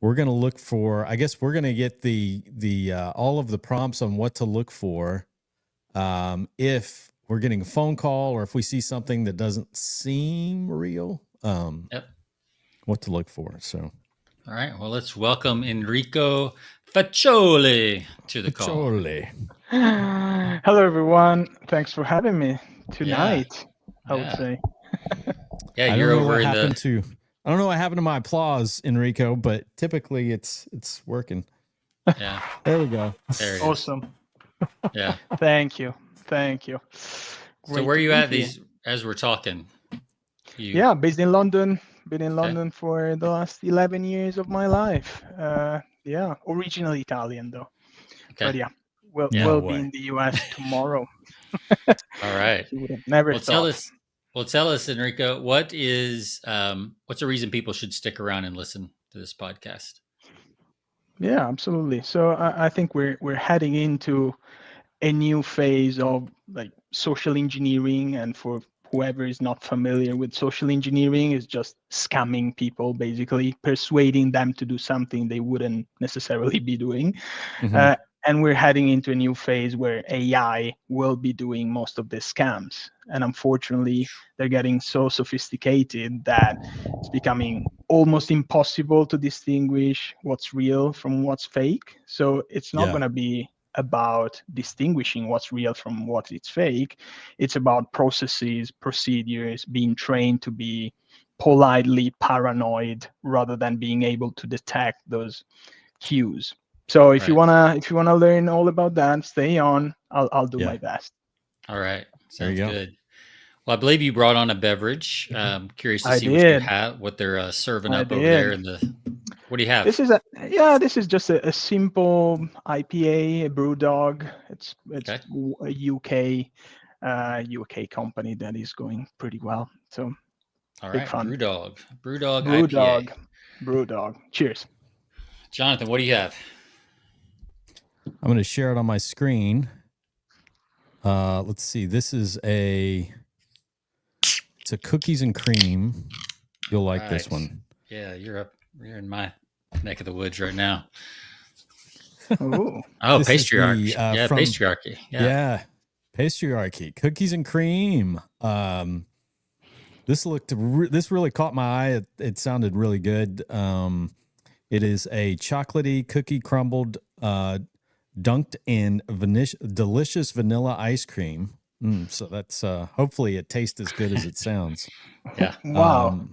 we're going to look for, I guess we're going to get the all of the prompts on what to look for if we're getting a phone call or if we see something that doesn't seem real, what to look for. So, all right. Well, let's welcome Enrico Faccioli to the call. Hello, everyone. Thanks for having me tonight. I would say. Yeah, you're over in the. I don't know what happened to my applause, Enrico, but typically it's working. Yeah. There we go. There it awesome. Is. Yeah. Thank you. Great. So where are you at as we're talking? Yeah, based in London. Been in London for the last 11 years of my life. Originally Italian though. Okay. But we'll be in the US tomorrow. All right. You would have never thought. Tell us, Enrico, what's a reason people should stick around and listen to this podcast? Yeah, absolutely. So I think we're heading into a new phase of like social engineering, and for whoever is not familiar with social engineering, is just scamming people, basically persuading them to do something they wouldn't necessarily be doing. Mm-hmm. And we're heading into a new phase where AI will be doing most of the scams. And unfortunately, they're getting so sophisticated that it's becoming almost impossible to distinguish what's real from what's fake. So it's not going to be about distinguishing what's real from what is fake. It's about processes, procedures, being trained to be politely paranoid rather than being able to detect those cues. So if you wanna learn all about that, stay on. I'll do my best. All right, sounds good. Well, I believe you brought on a beverage. Curious to see what they're serving up over there. What do you have? This is just a simple IPA, a brew dog. It's a UK company that is going pretty well. So all right, fun. Brew dog IPA. Brew dog. Cheers. Jonathan, what do you have? I'm going to share it on my screen. Let's see. This is it's a cookies and cream. You'll like this one. Yeah, you're in my neck of the woods right now. Oh, patriarchy. Patriarchy. Yeah, patriarchy. Cookies and cream. This really caught my eye. It sounded really good. It is a chocolatey cookie crumbled, dunked in delicious vanilla ice cream. So that's hopefully it tastes as good as it sounds. Yeah. Wow.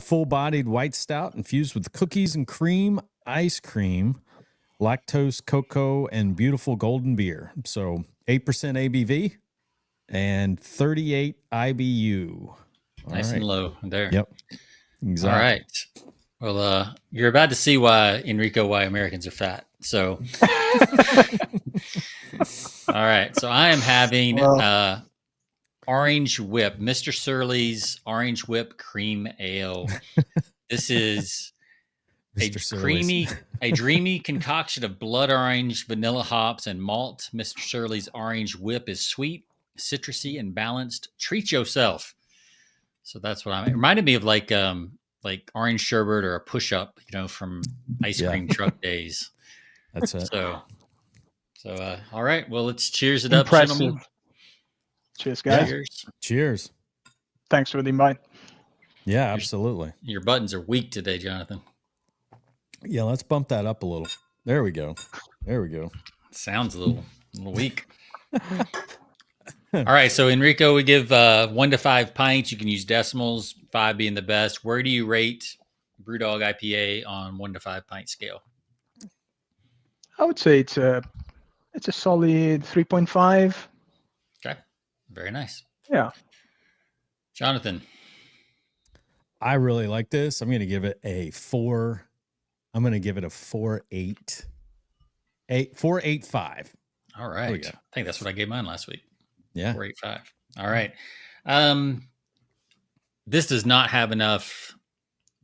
Full-bodied white stout infused with cookies and cream, ice cream, lactose, cocoa, and beautiful golden beer. So 8% ABV and 38 IBU. Nice and low there. Yep. Exactly. All right. Well, you're about to see why Americans are fat. So, all right. So I am having Orange Whip, Mr. Surly's Orange Whip Cream Ale. This is a dreamy concoction of blood orange, vanilla hops, and malt. Mr. Surly's Orange Whip is sweet, citrusy, and balanced. Treat yourself. So that's what it reminded me of, like orange sherbet or a push-up, from ice cream truck days. That's it. So all right. Well, let's cheers it up, gentlemen. Cheers, guys. Cheers. Thanks for the invite. Yeah, absolutely. Your buttons are weak today, Jonathan. Yeah, let's bump that up a little. There we go. Sounds a little weak. All right, so Enrico, we give 1 to 5 pints. You can use decimals, 5 being the best. Where do you rate Brewdog IPA on 1 to 5 pint scale? I would say it's a solid 3.5. Okay, very nice. Yeah, Jonathan, I really like this. I'm going to give it a 4. I'm going to give it a 4.8. 4.85. All right. I think that's what I gave mine last week. Yeah. 4.85. All right. This does not have enough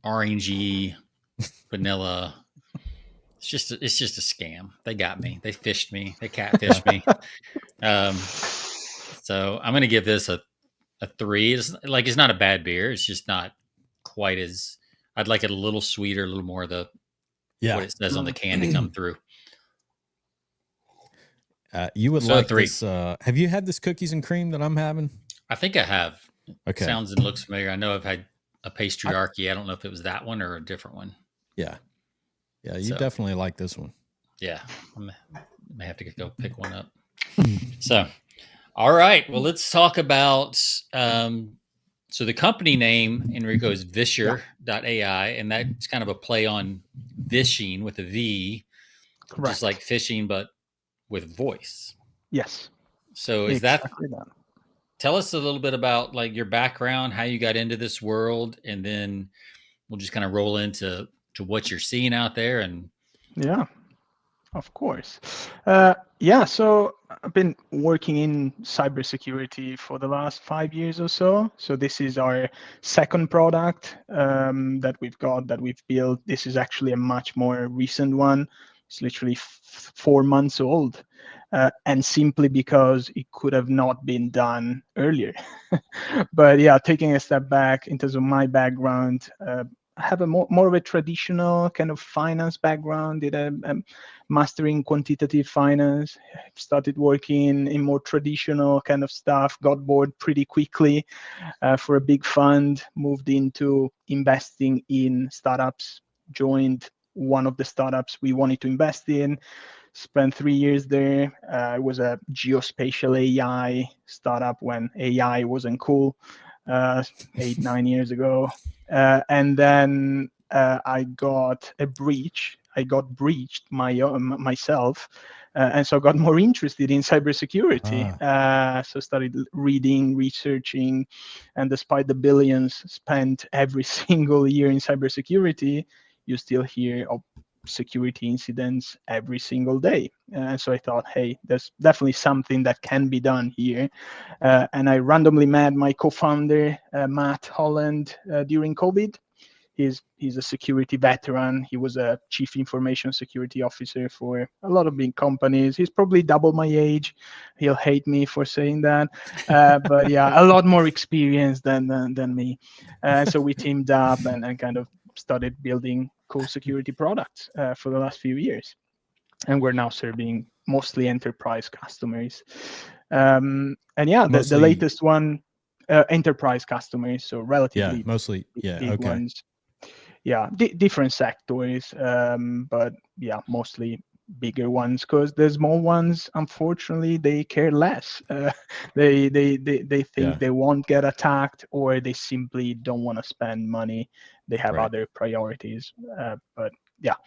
orangey vanilla. It's just a scam. They got me. They fished me. They catfished me. So I'm going to give this a 3. It's not a bad beer. It's just not quite as I'd like it a little sweeter, a little more of the Yeah. what it says on the can to come through. You would So like 3. this. Have you had this cookies and cream that I'm having? I think I have. Okay. Sounds and looks familiar. I know I've had a patriarchy. I don't know if it was that one or a different one. Yeah. Yeah, you definitely like this one. Yeah. I may have to go pick one up. So, all right. Well, let's talk about so the company name, Enrico, is Vishr.AI, and that's kind of a play on vishing with a V, Correct. just like fishing, but with voice. Yes. So is exactly that? Tell us a little bit about like your background, how you got into this world, and then we'll just kind of roll into what you're seeing out there. And yeah, of course. So I've been working in cybersecurity for the last 5 years or so. So this is our second product that we've built. This is actually a much more recent one. It's literally 4 months old. And simply because it could have not been done earlier. But yeah, taking a step back in terms of my background, I have a more of a traditional kind of finance background. Did a master in quantitative finance. Started working in more traditional kind of stuff. Got bored pretty quickly for a big fund. Moved into investing in startups. Joined one of the startups we wanted to invest in. Spent 3 years there. It was a geospatial AI startup when AI wasn't cool, 8-9 years ago. And then I got a breach. I got breached myself, and so I got more interested in cybersecurity. So started reading, researching, and despite the billions spent every single year in cybersecurity, you still hear of security incidents every single day. And so I thought, hey, there's definitely something that can be done here. And I randomly met my co-founder, Matt Holland, during COVID. He's a security veteran. He was a chief information security officer for a lot of big companies. He's probably double my age. He'll hate me for saying that, but yeah, a lot more experience than me. So we teamed up and kind of started building cool security products for the last few years, and we're now serving mostly enterprise customers. And yeah, the latest one, enterprise customers, so relatively big ones. Yeah, different sectors, but yeah, mostly bigger ones, because the small ones, unfortunately, they care less. They think they won't get attacked, or they simply don't want to spend money. They have other priorities. But yeah,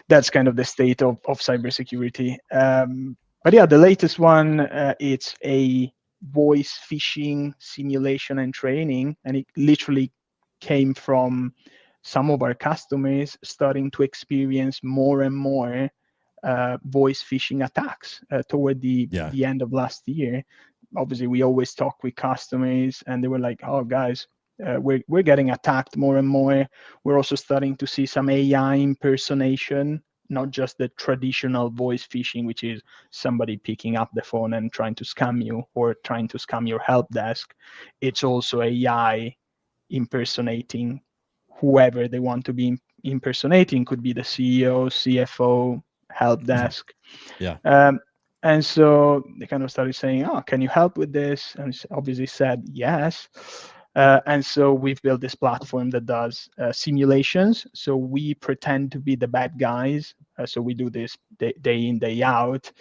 that's kind of the state of cybersecurity. But yeah, the latest one, it's a voice phishing simulation and training, and it literally came from some of our customers starting to experience more and more voice phishing attacks toward the end of last year. Obviously, we always talk with customers, and they were like, "Oh, guys, we're getting attacked more and more. We're also starting to see some AI impersonation, not just the traditional voice phishing, which is somebody picking up the phone and trying to scam you or trying to scam your help desk. It's also AI impersonating whoever they want to be impersonating. Could be the CEO, CFO, help desk. And so they kind of started saying, "Oh, can you help with this?" And obviously said yes. And so we've built this platform that does simulations. So we pretend to be the bad guys. So we do this day in, day out,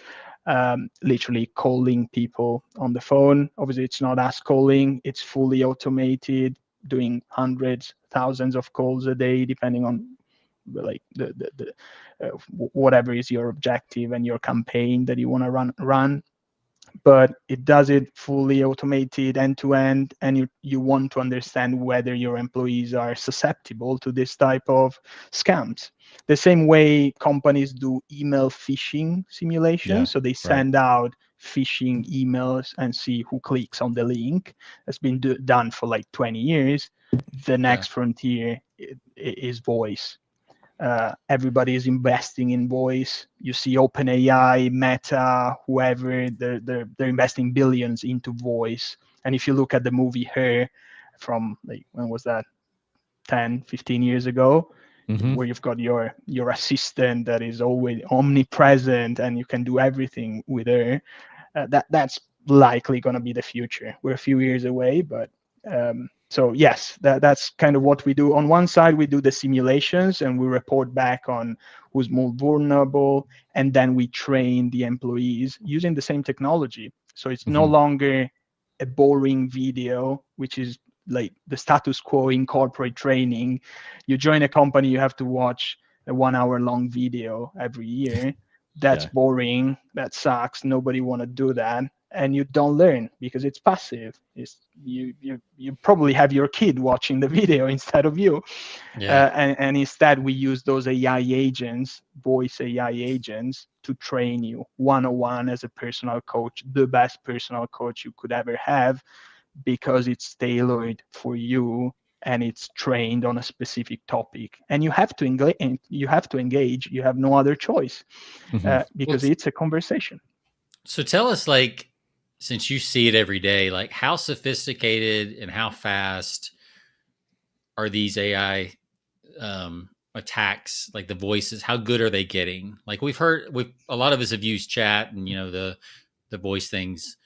literally calling people on the phone. Obviously, it's not us calling. It's fully automated, doing hundreds, thousands of calls a day, depending on like the whatever is your objective and your campaign that you want to run. But it does it fully automated end to end, and you want to understand whether your employees are susceptible to this type of scams. The same way companies do email phishing simulations, so they send out phishing emails and see who clicks on the link. That's been done for like 20 years. The next frontier is voice. Everybody is investing in voice. You see OpenAI, Meta, whoever, they're investing billions into voice. And if you look at the movie Her, from like, when was that? 10, 15 years ago, Mm-hmm. where you've got your assistant that is always omnipresent and you can do everything with her. That's likely going to be the future. We're a few years away, but so yes, that's kind of what we do. On one side, we do the simulations and we report back on who's more vulnerable, and then we train the employees using the same technology. So it's no longer a boring video, which is like the status quo in corporate training. You join a company, you have to watch a 1 hour long video every year. That's boring. That sucks. Nobody want to do that, and you don't learn because it's passive. It's you probably have your kid watching the video instead of you. And instead we use those AI agents, voice AI agents, to train you 101 as a personal coach, the best personal coach you could ever have, because it's tailored for you and it's trained on a specific topic, and you have to engage. You have no other choice, because it's a conversation. So tell us, like, since you see it every day, like, how sophisticated and how fast are these AI attacks? Like the voices, how good are they getting? Like a lot of us have used chat and the voice things.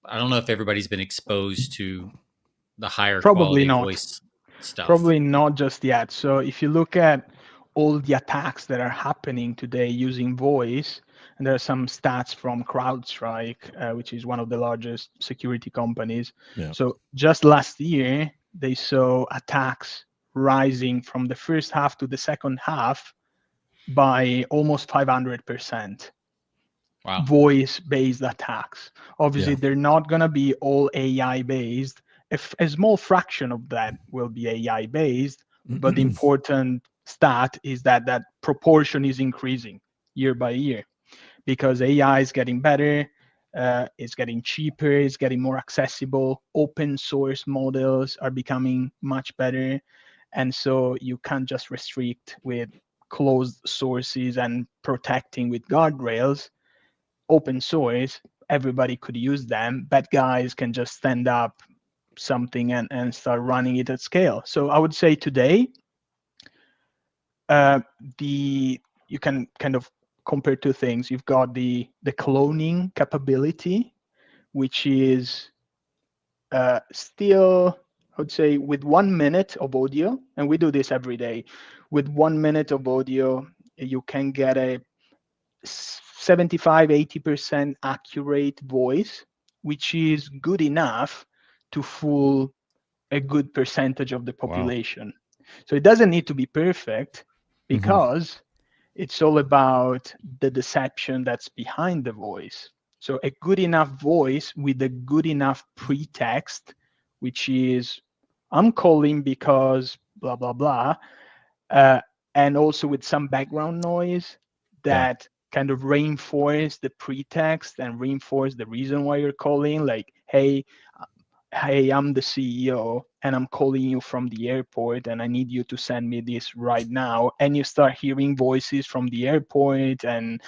I don't know if everybody's been exposed to the higher quality voice stuff. Probably not just yet. So if you look at all the attacks that are happening today using voice, and there are some stats from CrowdStrike, which is one of the largest security companies. Yeah. So just last year, they saw attacks rising from the first half to the second half by almost 500%. Wow. Voice-based attacks. Obviously, they're not going to be all AI-based. If a small fraction of that will be AI-based, but the important stat is that that proportion is increasing year by year, because AI is getting better, it's getting cheaper, it's getting more accessible. Open source models are becoming much better. And so you can't just restrict with closed sources and protecting with guardrails. Open source, everybody could use them. Bad guys can just stand up something and start running it at scale. So I would say today, you can kind of compare two things. You've got the cloning capability, which is still, I would say, with 1 minute of audio, and we do this every day. With 1 minute of audio, you can get a 75-80% accurate voice, which is good enough to fool a good percentage of the population. Wow. So it doesn't need to be perfect, because it's all about the deception that's behind the voice. So a good enough voice with a good enough pretext, which is, I'm calling because blah, blah, blah, and also with some background noise that kind of reinforce the pretext and reinforce the reason why you're calling. Like, hey, I'm the CEO and I'm calling you from the airport and I need you to send me this right now. And you start hearing voices from the airport and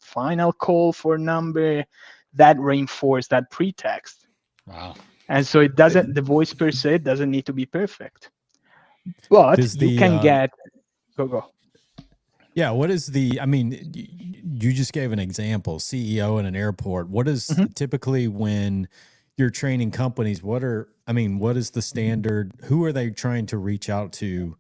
final call for number that reinforce that pretext. Wow. And so the voice per se doesn't need to be perfect, but you can get, go. Yeah. What is I mean, you just gave an example, CEO in an airport. What is typically when you're training companies, what is the standard? Who are they trying to reach out to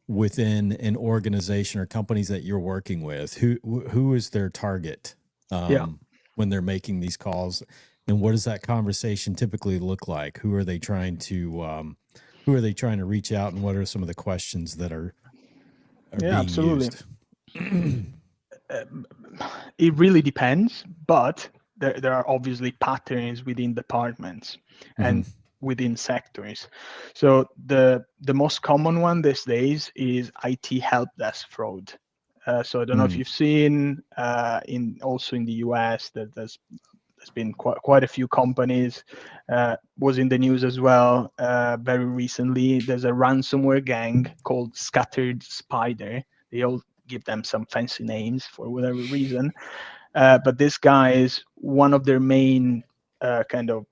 within an organization or companies that you're working with? Who is their target when they're making these calls? And what does that conversation typically look like? Who are they trying to reach out, and what are some of the questions that are being absolutely used? It really depends, but there are obviously patterns within departments and within sectors. So the most common one these days is IT help desk fraud. So I don't know if you've seen also in the US that there's been quite a few companies, was in the news as well very recently. There's a ransomware gang called Scattered Spider. They all give them some fancy names for whatever reason. But this guy is, one of their main kind of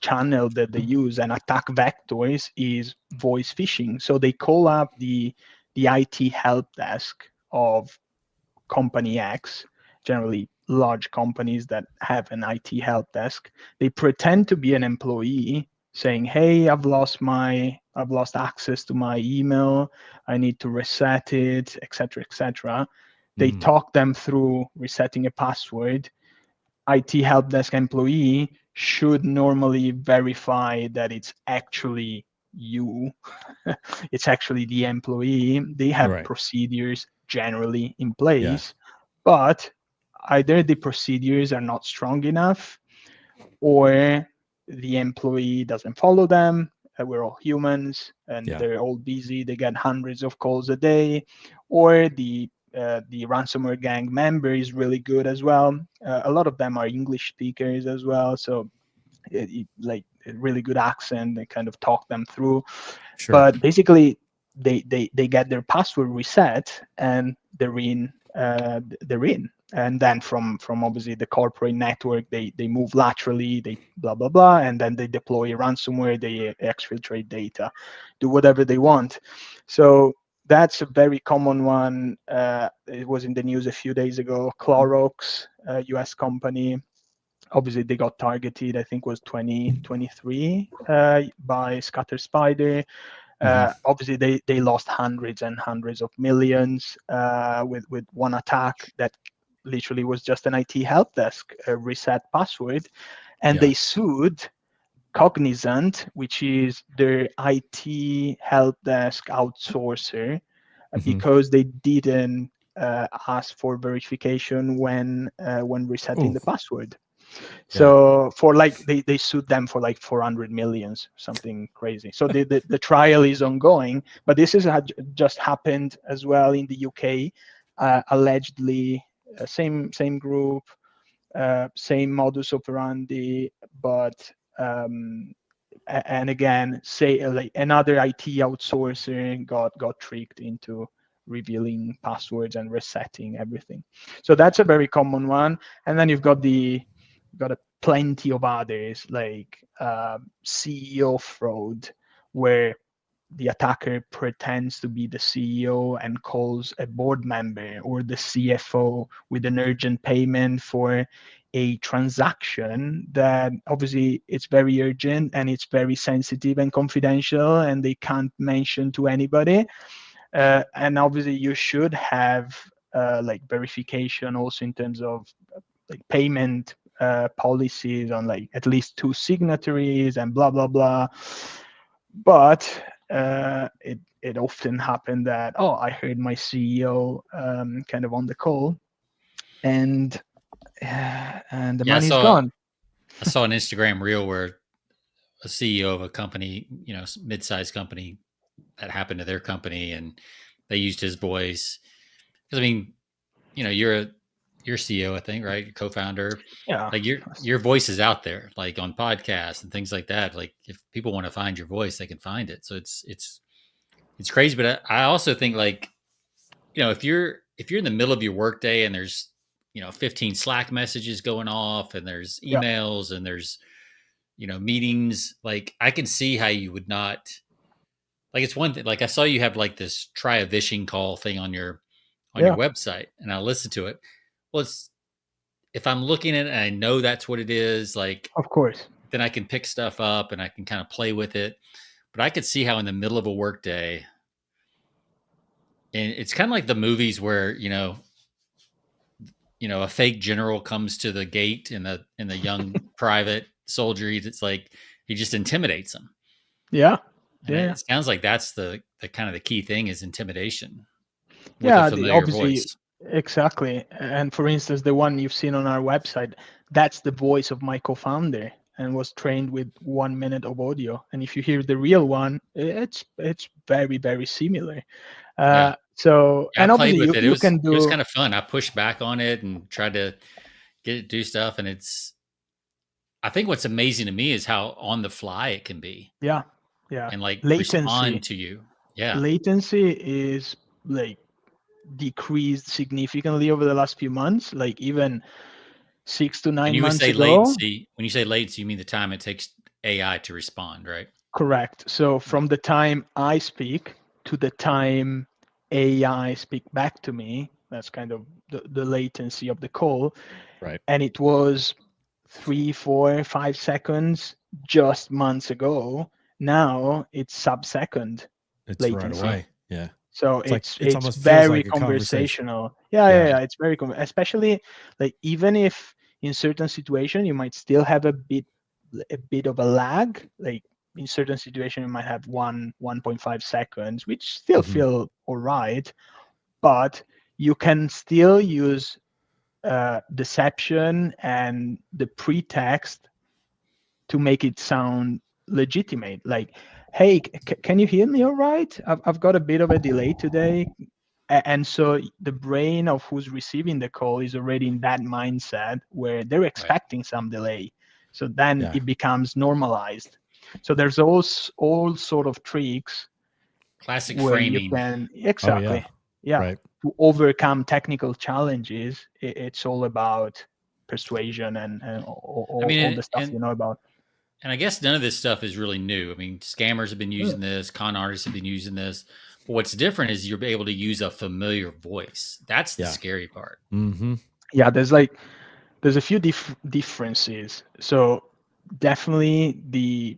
channel that they use and attack vectors is voice phishing. So they call up the IT help desk of company X, generally large companies that have an IT help desk. They pretend to be an employee saying, hey, I've lost access to my email. I need to reset it, etc., etc. They talk them through resetting a password. IT help desk employee should normally verify that it's actually you. It's actually the employee. They have procedures generally in place, but either the procedures are not strong enough or the employee doesn't follow them. We're all humans and they're all busy. They get hundreds of calls a day, or the ransomware gang member is really good as well. A lot of them are English speakers as well, so like a really good accent. They kind of talk them through. Sure. But basically, they get their password reset and they're in. And then from obviously the corporate network, they move laterally, they blah blah blah, and then they deploy ransomware, they exfiltrate data, do whatever they want. So that's a very common one. It was in the news a few days ago. Clorox, a US company, obviously they got targeted, I think was 2023 by Scatter Spider. Obviously they lost hundreds and hundreds of millions with one attack that literally was just an IT help desk reset password, and they sued Cognizant, which is their IT help desk outsourcer, because they didn't ask for verification when resetting the password. So for like they sued them for like 400 millions, something crazy. So the trial is ongoing, but this is just happened as well in the UK. Allegedly, same group, same modus operandi, but and again, say like another IT outsourcer got tricked into revealing passwords and resetting everything. So that's a very common one. And then you've got a plenty of others like CEO fraud, where the attacker pretends to be the CEO and calls a board member or the CFO with an urgent payment for a transaction that obviously it's very urgent and it's very sensitive and confidential and they can't mention to anybody. And obviously you should have like verification also in terms of like payment policies on like at least 2 signatories and blah blah blah. But it often happened that, oh, I heard my CEO kind of on the call, and the money's gone. I saw an Instagram reel where a CEO of a company, mid-sized company, that happened to their company, and they used his voice. Because I mean, you're CEO, I think, right? Your co-founder. Yeah. Like your voice is out there, like on podcasts and things like that. Like if people want to find your voice, they can find it. So it's crazy. But I also think like, if you're in the middle of your workday and there's 15 Slack messages going off and there's emails and there's meetings, like I can see how you would not, like, it's one thing, like I saw you have like this try a vishing call thing on your website, and I listened to it. Well, if I'm looking at it and I know that's what it is, like, of course, then I can pick stuff up and I can kind of play with it. But I could see how in the middle of a workday, and it's kind of like the movies where a fake general comes to the gate and the young private soldier. It's like he just intimidates them. Yeah. And it sounds like that's the kind of the key thing is intimidation with yeah, a familiar obviously, voice. Exactly. And for instance, the one you've seen on our website, that's the voice of my co-founder and was trained with 1 minute of audio. And if you hear the real one, it's very, very similar. So, yeah, and I played obviously with it. you can do. It was kind of fun. I pushed back on it and tried to get it to do stuff. And I think what's amazing to me is how on the fly it can be. Yeah. And like Latency. respond to you. Yeah. Latency is like decreased significantly over the last few months. Like even 6 to 9 And you would months say ago. latency. When you say latency, you mean the time it takes AI to respond, right? Correct. So from the time I speak to the time AI speak back to me, that's kind of the latency of the call. Right. And it was 3, 4, 5 seconds just months ago. Now it's sub-second It's latency. right away. Yeah. So It's it's almost feels very like a conversation. conversational. Yeah. It's very especially like even if in certain situation you might still have a bit of a lag. Like in certain situation you might have 1.5 seconds, which still feel all right, but you can still use deception and the pretext to make it sound legitimate. Like, hey, can you hear me all right? I've got a bit of a delay today. And so the brain of who's receiving the call is already in that mindset where they're expecting some delay. So then it becomes normalized. So there's all sort of tricks. Classic Where framing. you can Oh, yeah. Right. To overcome technical challenges, it's all about persuasion and all the stuff you know about. And I guess none of this stuff is really new. I mean, scammers have been using this, con artists have been using this. But what's different is you're able to use a familiar voice. That's the scary part. Mm-hmm. Yeah, there's a few differences. So definitely the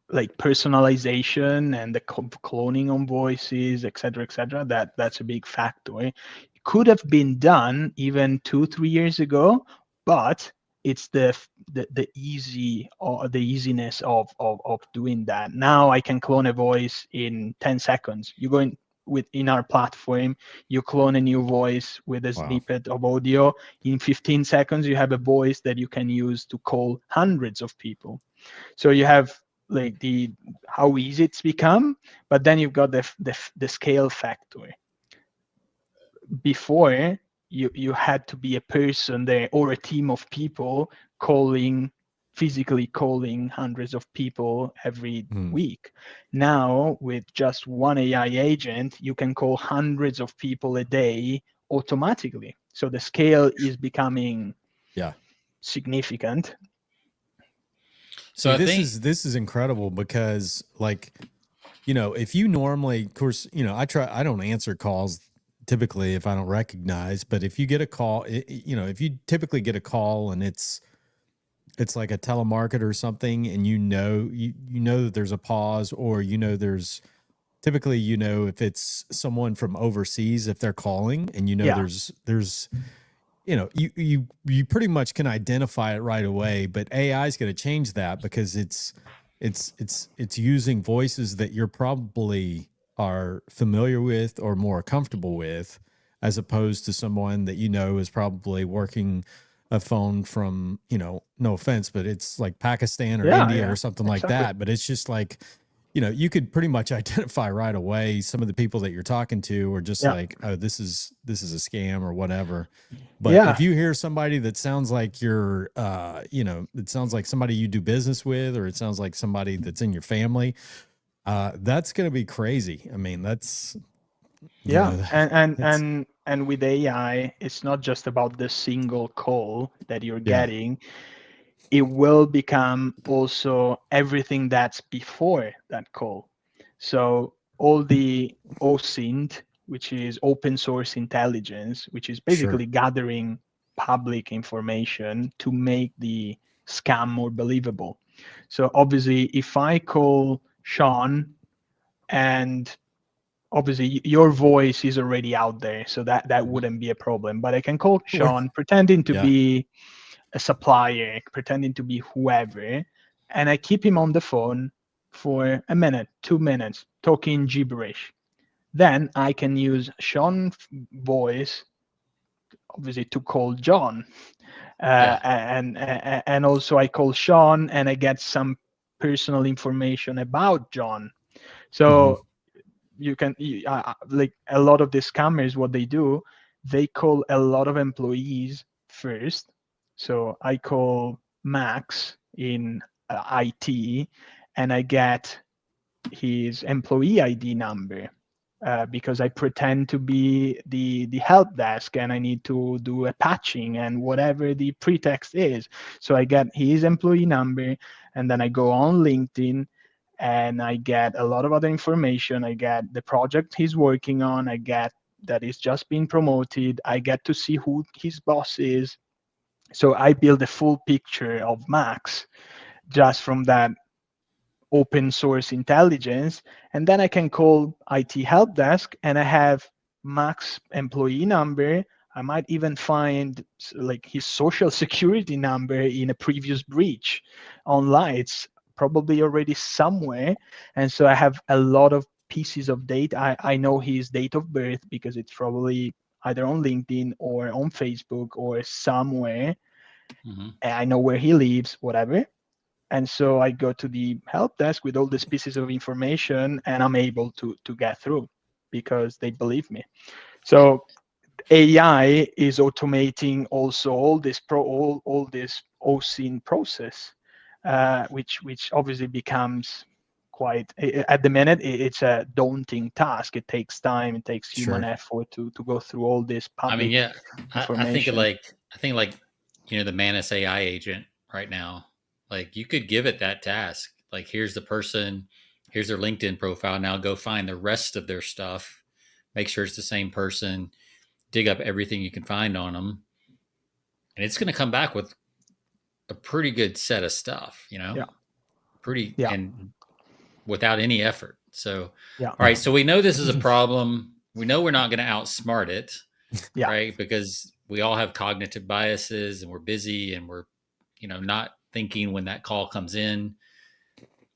like personalization and the cloning on voices, etc., that's a big factor. It could have been done even 2-3 years ago, but it's the easy or the easiness of doing that. Now I can clone a voice in 10 seconds. You go in our platform, you clone a new voice with a snippet of audio. In 15 seconds you have a voice that you can use to call hundreds of people. So you have like how easy it's become, but then you've got the scale factor. Before you had to be a person there or a team of people physically calling hundreds of people every week. Now with just one AI agent, you can call hundreds of people a day automatically. So the scale is becoming significant. So this is incredible because, like, you know, if you normally, of course, you know, I don't answer calls typically if I don't recognize, but if you get a call, you know, if you typically get a call and it's like a telemarketer or something, and you know that there's a pause, or you know there's typically, you know, if it's someone from overseas, if they're calling, and you know there's you know, you pretty much can identify it right away. But AI is going to change that because it's using voices that you're probably are familiar with or more comfortable with, as opposed to someone that you know is probably working a phone from, you know, no offense, but it's like Pakistan or India or something like that. But it's just like, you know, you could pretty much identify right away some of the people that you're talking to, or just like, oh, this is a scam or whatever. But if you hear somebody that sounds like you're, you know, it sounds like somebody you do business with, or it sounds like somebody that's in your family, that's going to be crazy. I mean, that's, you know, and with AI, it's not just about the single call that you're getting. It will become also everything that's before that call. So all the OSINT, which is open source intelligence, which is basically gathering public information to make the scam more believable. So obviously, if I call Sean, and obviously your voice is already out there, so that wouldn't be a problem. But I can call Sean pretending to be a supplier, pretending to be whoever, and I keep him on the phone for a minute, 2 minutes, talking gibberish. Then I can use Sean's voice, obviously, to call John. And also I call Sean and I get some personal information about John. So you can like a lot of the scammers, what they do, they call a lot of employees first. So I call Max in IT and I get his employee ID number. because I pretend to be the help desk and I need to do a patching and whatever the pretext is. So I get his employee number, and then I go on LinkedIn and I get a lot of other information. I get the project he's working on. I get that he's just been promoted. I get to see who his boss is. So I build a full picture of Max just from that open source intelligence. And then I can call IT help desk and I have Max employee number. I might even find like his social security number in a previous breach online. It's probably already somewhere. And so I have a lot of pieces of data. I know his date of birth because it's probably either on LinkedIn or on Facebook or somewhere. Mm-hmm. And I know where he lives, whatever. And so I go to the help desk with all these pieces of information, and I'm able to get through because they believe me. So AI is automating also all this all this OSINT process, which obviously becomes quite at the minute it's a daunting task. It takes time, it takes human effort to go through all this public yeah, information. I think like the Manus AI agent right now. Like you could give it that task. Like here's the person, here's their LinkedIn profile. Now go find the rest of their stuff. Make sure it's the same person. Dig up everything you can find on them, and it's going to come back with a pretty good set of stuff. Yeah. Pretty Yeah. and without any effort. So, yeah. all right. So we know this is a problem. We know we're not going to outsmart it, Yeah. right? Because we all have cognitive biases and we're busy and we're, not thinking when that call comes in.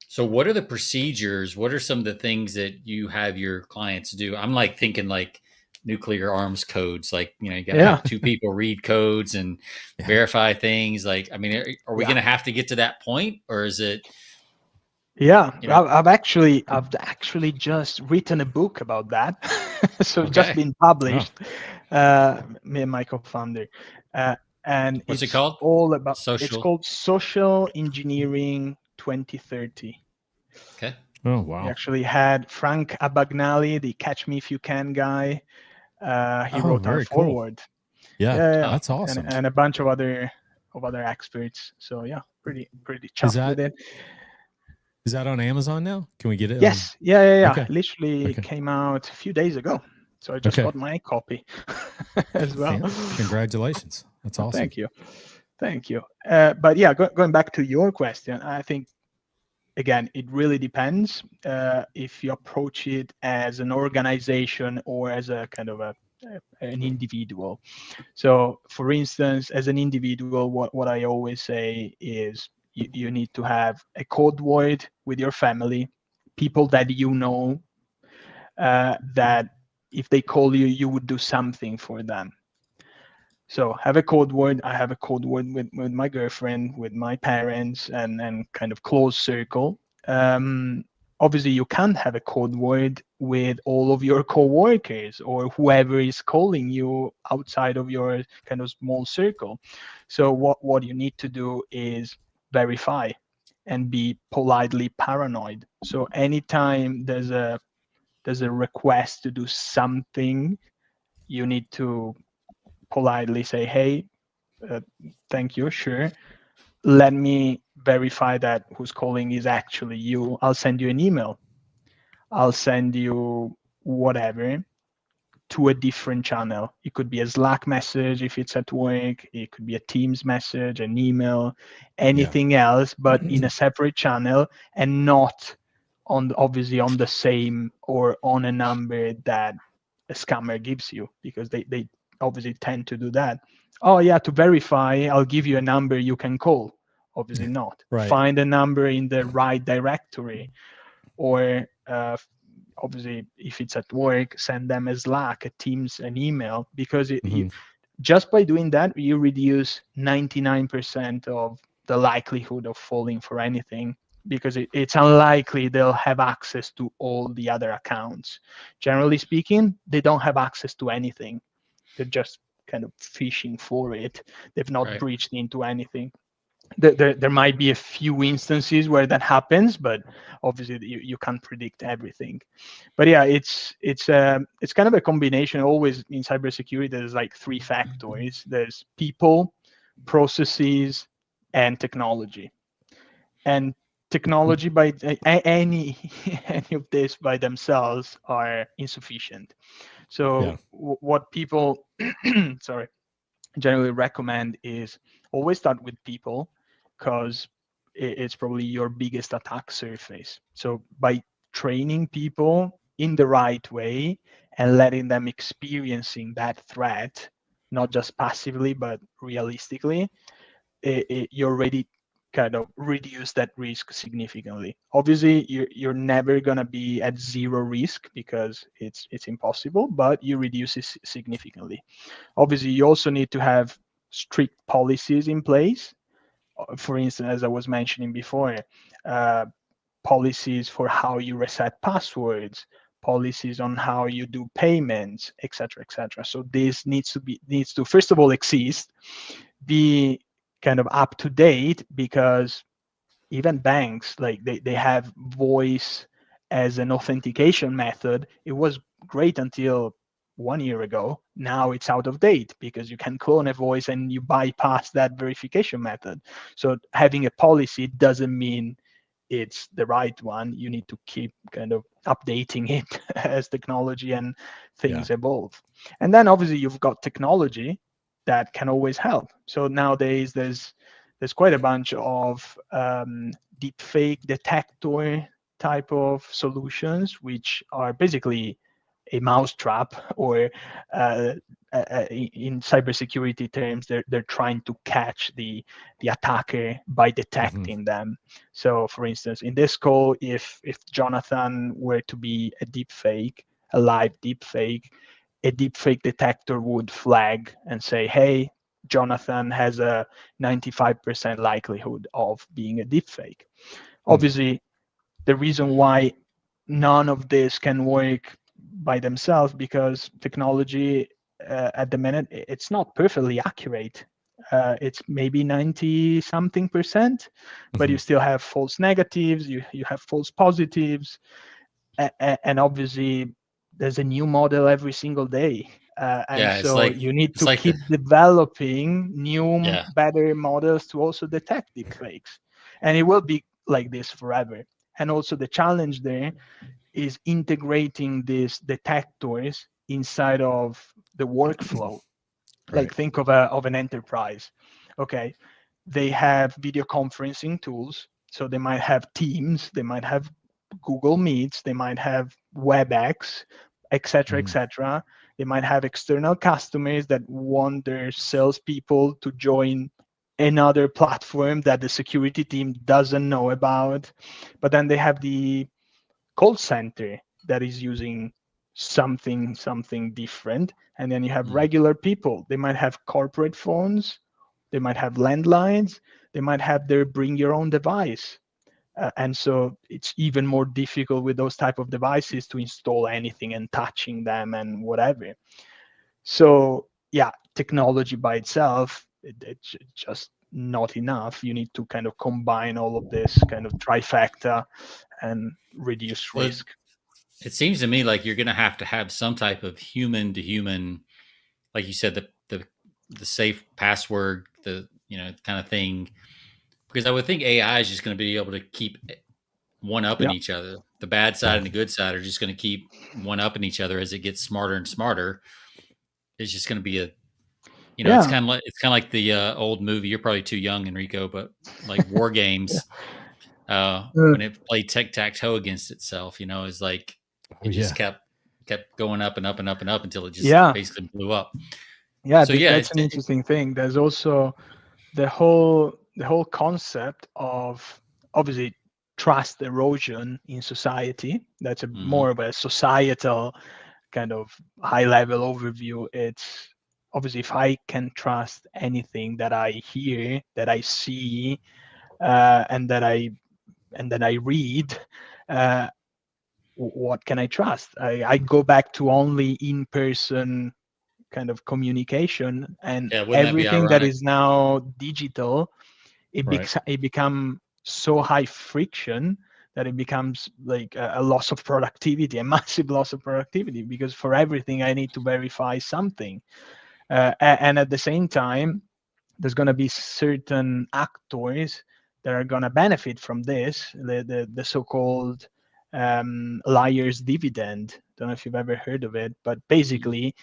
So what are the procedures? What are some of the things that you have your clients do? I'm like thinking like nuclear arms codes, like, you got to have two people read codes and verify things. Like, I mean, are we going to have to get to that point, or is it? Yeah, I've actually just written a book about that. So it's just been published. Me and my co-founder, and What's it it's called? all about. It's Social. called Social Engineering 2030. Okay. Oh wow. We actually had Frank Abagnale, the Catch Me If You Can guy. He wrote our foreword. Cool. Yeah, that's awesome. And a bunch of other experts. So yeah, pretty chuffed with it. Is that on Amazon now? Can we get it? Yes. Yeah. Okay. Literally came out a few days ago. So I just got my copy as well. Congratulations. That's awesome. Thank you. But yeah, going back to your question, I think, again, it really depends if you approach it as an organization or as a kind of an individual. So for instance, as an individual, what I always say is you need to have a code word with your family, people that you know, that if they call you, you would do something for them. So have a code word. I have a code word with my girlfriend, with my parents, and kind of close circle. Obviously, you can't have a code word with all of your coworkers or whoever is calling you outside of your kind of small circle. So what you need to do is verify and be politely paranoid. So anytime there's a request to do something, you need to politely say, hey, thank you, sure. Let me verify that who's calling is actually you. I'll send you an email. I'll send you whatever to a different channel. It could be a Slack message if it's at work. It could be a Teams message, an email, anything else, but in a separate channel and not obviously on the same or on a number that a scammer gives you, because they obviously tend to do that. Oh yeah, to verify, I'll give you a number you can call. Obviously not. Find a number in the right directory, or obviously if it's at work, send them a Slack, a Teams, an email, because just by doing that, you reduce 99% of the likelihood of falling for anything, because it's unlikely they'll have access to all the other accounts. Generally speaking, they don't have access to anything. They're just kind of fishing for it. They've not breached into anything. there might be a few instances where that happens, but obviously you can't predict everything. But yeah, it's kind of a combination. Always in cybersecurity, there's like three factors: there's people, processes, and technology. And technology by any any of this by themselves are insufficient. So what people sorry, generally recommend is always start with people, because it's probably your biggest attack surface. So by training people in the right way and letting them experiencing that threat, not just passively but realistically, you already kind of reduce that risk significantly. Obviously, you're never going to be at zero risk, because it's impossible, but you reduce it significantly. Obviously, you also need to have strict policies in place. For instance, as I was mentioning before, uh, policies for how you reset passwords, policies on how you do payments, etc., etc. So this needs to first of all exist, be kind of up to date, because even banks, like they have voice as an authentication method. It was great until 1 year ago. Now it's out of date because you can clone a voice and you bypass that verification method. So having a policy doesn't mean it's the right one. You need to keep kind of updating it as technology and things evolve. And then obviously you've got technology that can always help. So nowadays there's quite a bunch of deep fake detector type of solutions, which are basically a mousetrap, or in cybersecurity terms, they're trying to catch the attacker by detecting them. So, for instance, in this call, if Jonathan were to be a deep fake, a live deep fake, a deep fake detector would flag and say, "Hey, Jonathan has a 95% likelihood of being a deep fake." Obviously, the reason why none of this can work by themselves, because technology at the minute, it's not perfectly accurate. It's maybe 90 something percent, but you still have false negatives, you have false positives, and obviously there's a new model every single day. And Yeah, so you need it's to like the keep developing new, yeah. better models to also detect deepfakes. And it will be like this forever. And also the challenge there is integrating these detectors inside of the workflow. Like, Right. think of an enterprise. Okay, they have video conferencing tools, so they might have Teams, they might have Google Meets, they might have WebEx, etc., etc. They might have external customers that want their salespeople to join another platform that the security team doesn't know about. But then they have the call center that is using something different, and then you have regular people. They might have corporate phones, they might have landlines, they might have their bring your own device. And so it's even more difficult with those type of devices to install anything and touching them and whatever. So yeah, technology by itself, it's just not enough. You need to kind of combine all of this kind of trifecta and reduce Well, risk. it seems to me like you're going to have some type of human to human, like you said, the safe password, the kind of thing. Because I would think AI is just going to be able to keep one up in Yeah. each other. The bad side and the good side are just going to keep one up in each other as it gets smarter and smarter. It's just going to be a Yeah. it's kind of like the old movie. You're probably too young, Enrico, but like War Yeah. Games, Uh, when it played tic tac toe against itself, is like Oh it just yeah. kept going up and up and up and up until it just yeah. basically blew up. Yeah. So yeah, That's an interesting thing. There's also the whole concept of, obviously, trust erosion in society. That's more mhm. of a societal kind of high level overview. It's obviously, if I can trust anything that I hear, that I see, and then I read, uh, what can I trust? I go back to only in-person kind of communication, and Yeah, wouldn't that be everything that ironic? is now digital, it become so high friction that it becomes like a loss of productivity, a massive loss of productivity, because for everything I need to verify something. And at the same time, there's going to be certain actors that are going to benefit from this, the so-called liar's dividend. Don't know if you've ever heard of it, but basically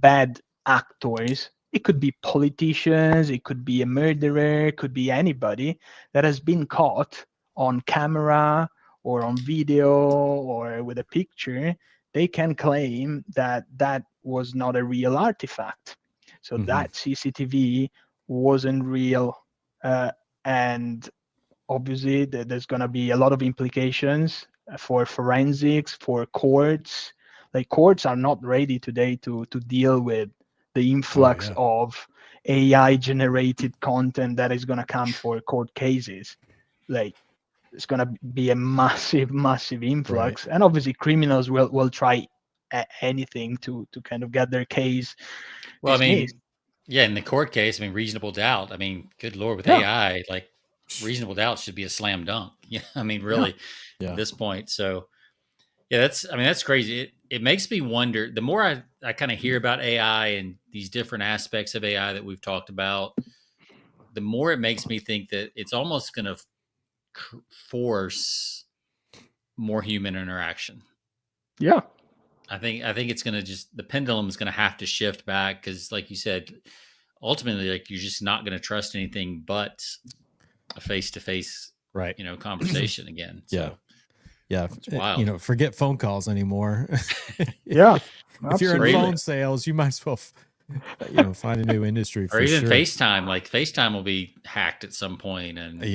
bad actors, it could be politicians, it could be a murderer, it could be anybody that has been caught on camera or on video or with a picture. They can claim that that was not a real artifact, so that CCTV wasn't real. And obviously there's going to be a lot of implications for forensics, for courts. Like, courts are not ready today to deal with the influx of AI generated content that is going to come for court cases. Like, it's going to be a massive influx, and obviously criminals will try anything to kind of get their case dismissed. Yeah, in the court case, reasonable doubt. Good Lord, with AI, like, reasonable doubt should be a slam dunk. Yeah, really, at this point. So, yeah, that's crazy. It makes me wonder. The more I kind of hear about AI and these different aspects of AI that we've talked about, the more it makes me think that it's almost going to force more human interaction. Yeah. I think it's going to just, the pendulum is going to have to shift back, because, like you said, ultimately, like, you're just not going to trust anything but a face-to-face, conversation again. So, it's wild. Forget phone calls anymore. Yeah, if you're in phone sales, you might as well, find a new industry for or even sure. FaceTime. Like, FaceTime will be hacked at some point, and that's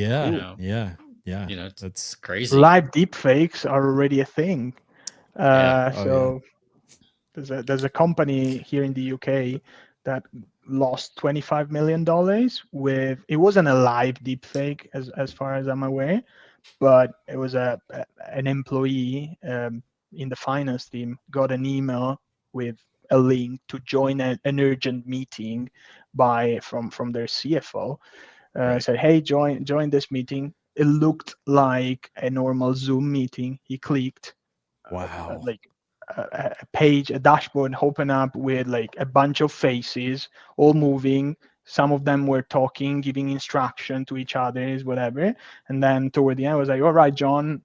crazy. Live deepfakes are already a thing. There's a company here in the UK that lost $25 million with, it wasn't a live deepfake as far as I'm aware, but it was an employee in the finance team got an email with a link to join an urgent meeting from their CFO. Said, hey, join this meeting. It looked like a normal Zoom meeting. He clicked. Wow. A dashboard open up with like a bunch of faces all moving. Some of them were talking, giving instruction to each other, whatever. And then toward the end, I was like, all right, John,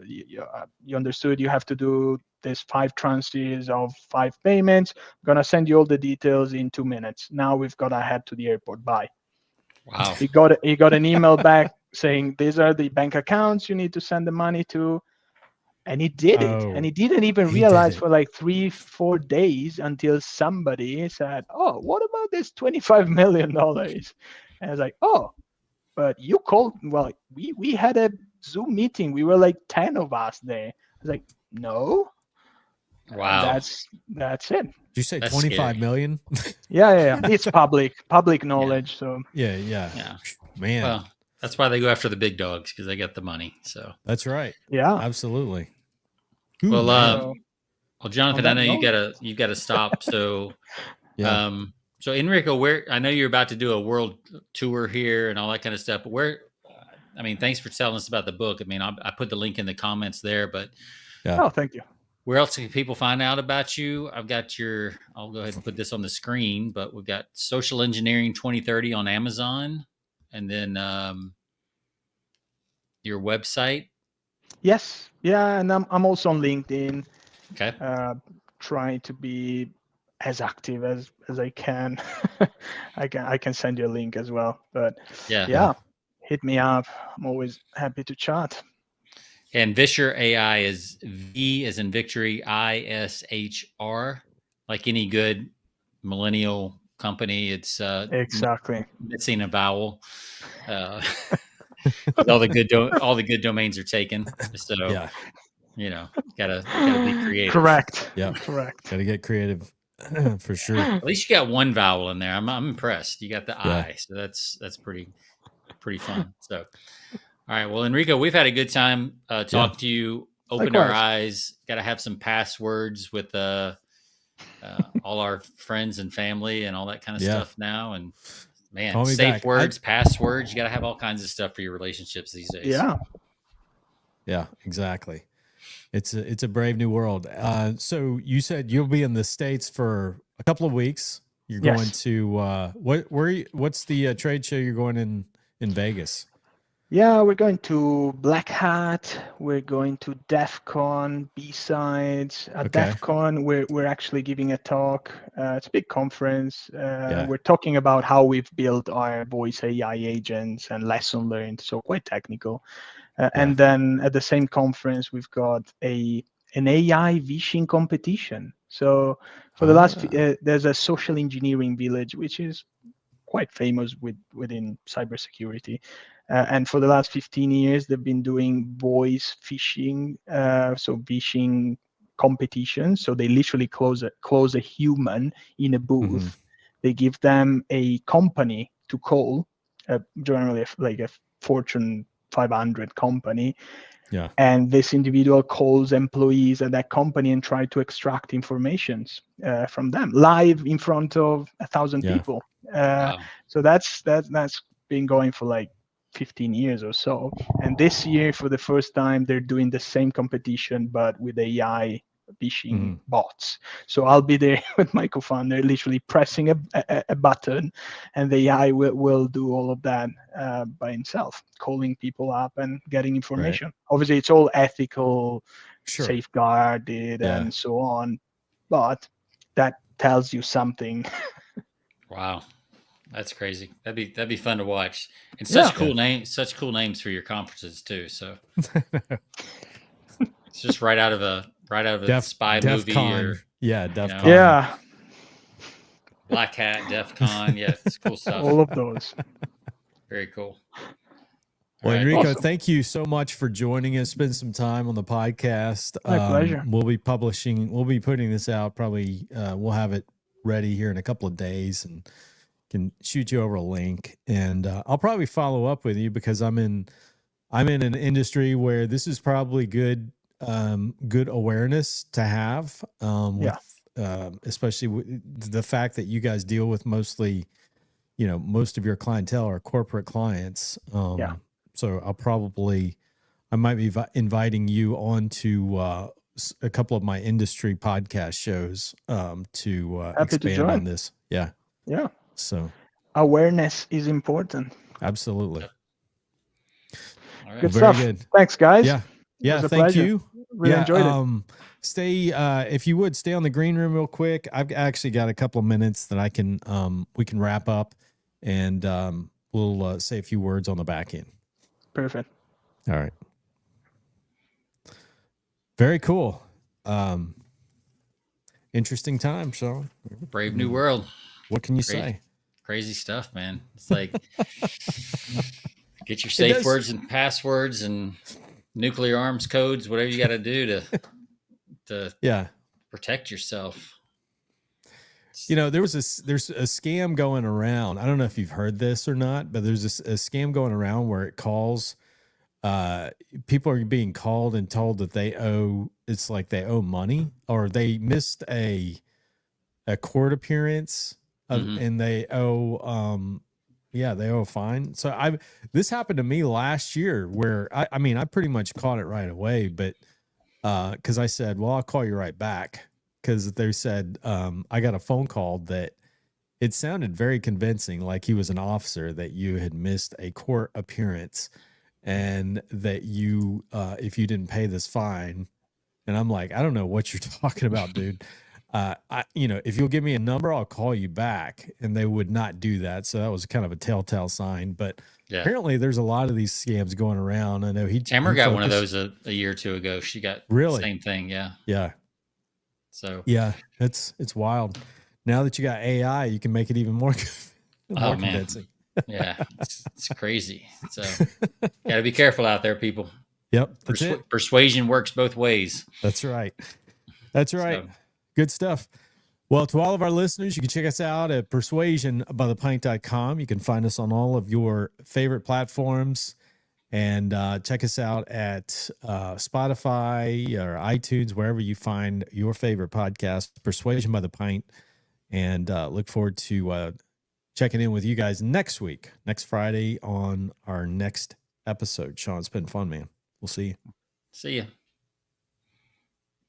you understood you have to do this 5 tranches of 5 payments. I'm going to send you all the details in 2 minutes. Now we've got to head to the airport. Bye. Wow. He got an email back saying, these are the bank accounts you need to send the money to. And he did it. And he didn't even realize for like 3-4 days until somebody said, oh, what about this $25 million? And I was like, oh, but you called. Well, we had a Zoom meeting. We were like 10 of us there. I was like, no. Wow. That's it. Did you say 25 million? Yeah. It's public knowledge. So yeah. Man. Well, that's why they go after the big dogs, because they get the money. So that's right. Yeah. Absolutely. Well, Jonathan, I know you gotta stop. So, so Enrico, I know you're about to do a world tour here and all that kind of stuff. But thanks for telling us about the book. I put the link in the comments there. But oh, thank you. Where else can people find out about you? I'll go ahead and put this on the screen. But we've got Social Engineering 2030 on Amazon, and then your website. Yes. Yeah. And I'm also on LinkedIn. Okay. Trying to be as active as I can. I can send you a link as well. But yeah, hit me up. I'm always happy to chat. And Vishr.AI is V as in victory, ISHR. Like any good millennial company, it's exactly missing a vowel. all the good domains are taken. So gotta be creative. Correct. Yeah, correct. Gotta get creative for sure. At least you got one vowel in there. I'm impressed. You got the I, so that's pretty fun. So, all right. Well, Enrico, we've had a good time talking to you. Opened our eyes. Got to have some passwords with all our friends and family and all that kind of stuff now. And Man, safe words, passwords. You got to have all kinds of stuff for your relationships these days. Yeah. Yeah, exactly. It's a brave new world. So you said you'll be in the States for a couple of weeks. You're going to what's the trade show you're going in Vegas? Yeah, we're going to Black Hat. We're going to DEF CON, B-Sides. At DEF CON, we're actually giving a talk. It's a big conference. We're talking about how we've built our voice AI agents and lesson learned, so quite technical. And then at the same conference, we've got an AI Vishing competition. So for the last, there's a social engineering village, which is quite famous within cybersecurity. And for the last 15 years, they've been doing voice phishing, so phishing competitions. So they literally close a human in a booth. They give them a company to call, generally like a Fortune 500 company. Yeah. And this individual calls employees at that company and try to extract information from them live in front of 1,000 people. Wow. So that's been going for like 15 years or so. And this year, for the first time, they're doing the same competition, but with AI phishing bots. So I'll be there with my co-founder, literally pressing a button, and the AI will do all of that by himself, calling people up and getting information. Right. Obviously, it's all ethical, safeguarded, and so on. But that tells you something. Wow. That's crazy. That'd be fun to watch. And such cool names for your conferences too. So it's just right out of a spy movie or Black Hat, DEF CON. Yeah, it's cool stuff. All of those. Very cool. Well, Enrico, thank you so much for joining us. Spend some time on the podcast. My pleasure. We'll be putting this out probably. We'll have it ready here in a couple of days and can shoot you over a link. And I'll probably follow up with you because I'm in an industry where this is probably good awareness to have. Especially with the fact that you guys deal with mostly, most of your clientele are corporate clients. So I might be inviting you on to a couple of my industry podcast shows to expand on this. Yeah. Yeah. So awareness is important. Absolutely. All right. Good stuff. Good. Thanks, guys. Yeah. Yeah. Thank you. Really enjoyed it. Stay, if you would stay on the green room real quick. I've actually got a couple of minutes that we can wrap up and we'll say a few words on the back end. Perfect. All right. Very cool. Interesting time, so brave new world. What can you say? Crazy stuff, man. It's like get your safe words and passwords and nuclear arms codes, whatever you got to do to protect yourself. There's a scam going around. I don't know if you've heard this or not, but there's a scam going around where it calls. People are being called and told that they owe money or they missed a court appearance and they owe a fine. So this happened to me last year where I pretty much caught it right away, but because I said, well, I'll call you right back. Because they said, I got a phone call that it sounded very convincing, like he was an officer, that you had missed a court appearance and that you, if you didn't pay this fine. And I'm like, I don't know what you're talking about, dude. If you'll give me a number, I'll call you back. And they would not do that. So that was kind of a telltale sign. But apparently there's a lot of these scams going around. I know Tamara got one of those a year or two ago. She got the same thing. Yeah. Yeah. So it's wild. Now that you got AI, you can make it even more, convincing. Yeah, it's crazy. So got to be careful out there, people. Yep, that's it. Persuasion works both ways. That's right. That's right. So, good stuff. Well, to all of our listeners, you can check us out at persuasionbythepint.com. You can find us on all of your favorite platforms. And check us out at Spotify or iTunes, wherever you find your favorite podcast, Persuasion by the Pint. And look forward to checking in with you guys next week, next Friday on our next episode. Sean, it's been fun, man. We'll see you. See you.